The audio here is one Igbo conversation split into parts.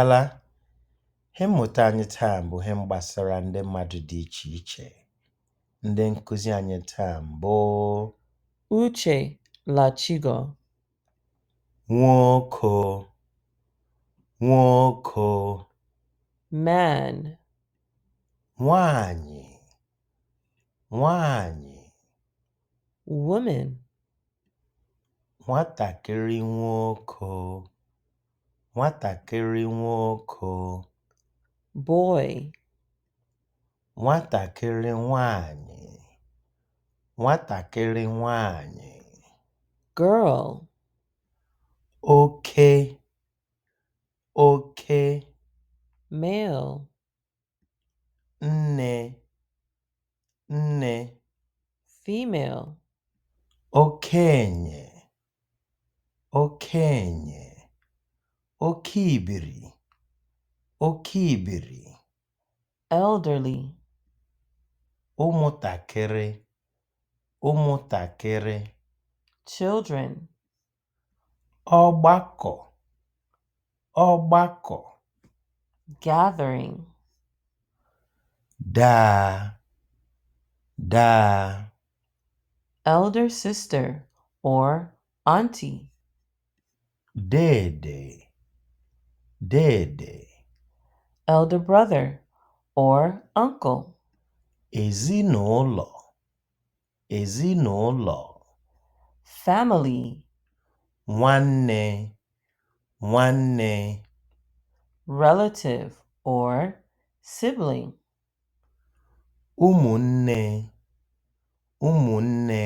bịala. Ihe mmụta anyị taa bụ ihe gbasara ndị mmadụ dị iche iche. Ndị nkụzi anyị taa bụ Uche Lachigo, nwoke, nwoke, man, nwanyị, nwanyị, woman, nwatakịrị nwoke, nwatakịrị nwoke, boy, nwatakịrị nwanyị, nwatakịrị nwanyị, girl, oke, oke, male, nne, nne, female, okenye, okenye, oke ibiri, oke ibiri, elderly, ụmụntakịrị, ụmụntakịrị, children, ọgbakọ, ọgbakọ, gathering, daa, daa, elder sister or auntie, dede, dede, elder brother or uncle, ezinụlọ, ezinụlọ, family, nwanne, nwanne, relative or sibling, ụmụnne, ụmụnne,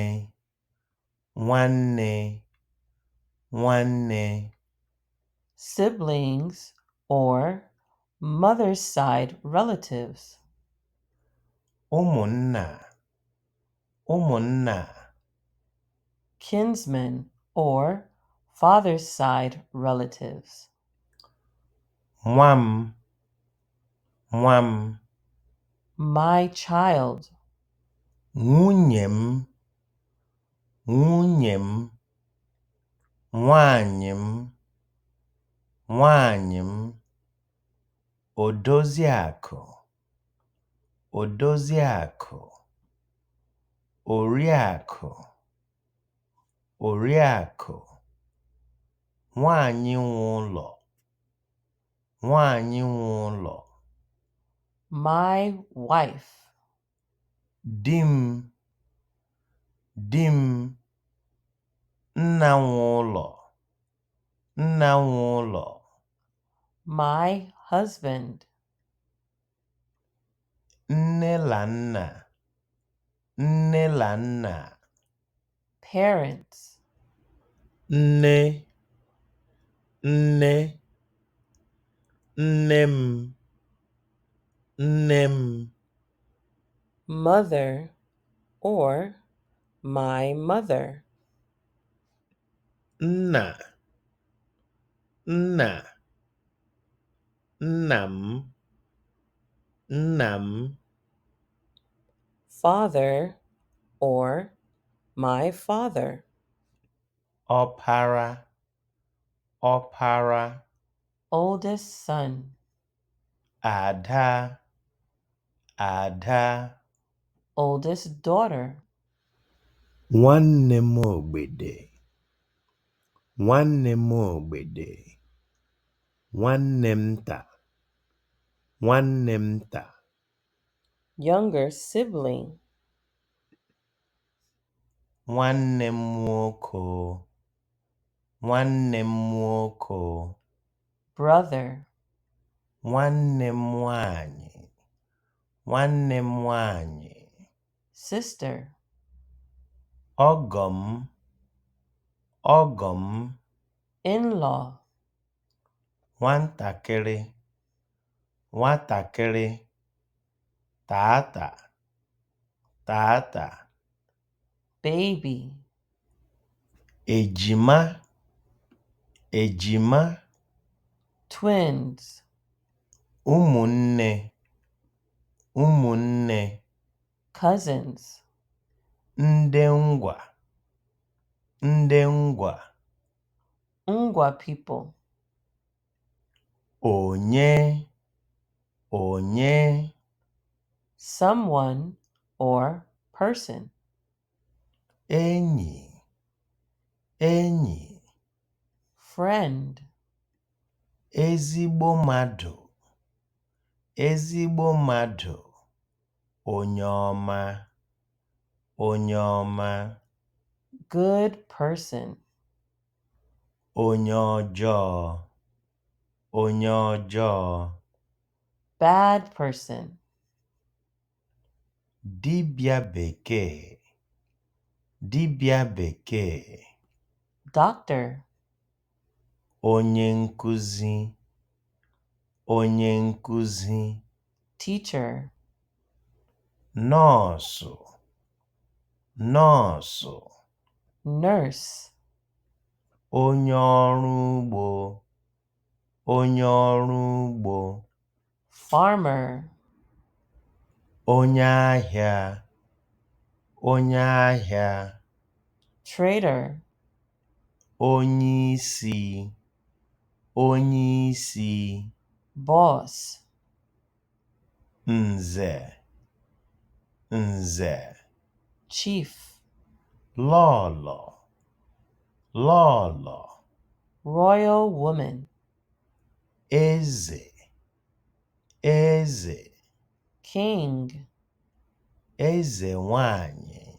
nwanne, nwanne, siblings or mother's side relatives, ụmụnna, ụmụnna, kinsmen or father's side relatives, nwa m, nwa m, my child, nwunye m, nwunye m, nwanyị m, nwanyị m, odoziakụ, odoziakụ, oriakụ, oriakụ, nwanyị nwe ụlọ, nwanyị nwe ụlọ, my wife, di m, di m, nna nwe ụlọ, nna nwe ụlọ, my husband, nne la nna, nne la nna, parents, nne, nne, nne m, nne m, mother or my mother, nna, nna, nna m, nna m, father or my father, ọpara, ọpara, oldest son, ada, ada, oldest daughter, nwanne m ogbede, nwanne m ogbede, nwanne m nta, nwanne m nta, younger sibling, nwanne m nwoke, nwanne m nwoke, brother, nwanne m nwanyị, nwanne m nwanyị, sister, ọgọ m, ọgọ m, in-law, nwatakịrị, nwatakịrị, tata, tata, baby, ejima, ejima, twins, ụmụnne, ụmụnne, cousins, ndị ngwa, ndị ngwa, Ngwa people, onye, onye, someone or person. enyi, enyi, Friend, ezigbo mmadụ, ezigbo mmadụ, onye ọma, onye ọma, good person. onye ọjọọ, onye ọjọọ, Bad person. dibịa bekee, dibịa bekee, Doctor, onye nkụzi, onye nkụzi, teacher. nọọsụ, nọọsụ, Nurse, onye ọrụ ugbo, onye ọrụ ugbo, farmer. onye ahịa, onye ahịa, Trader, onye isi, onye isi, boss. nze, nze, Chief, lọlọ, lọlọ, royal woman. eze, eze, King, eze nwanyị,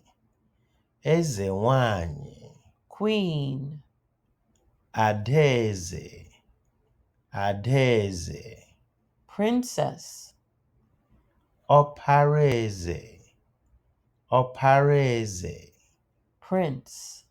eze nwanyị, queen. adaeze, adaeze, Princess, ọpara eze, ọpara eze, prince.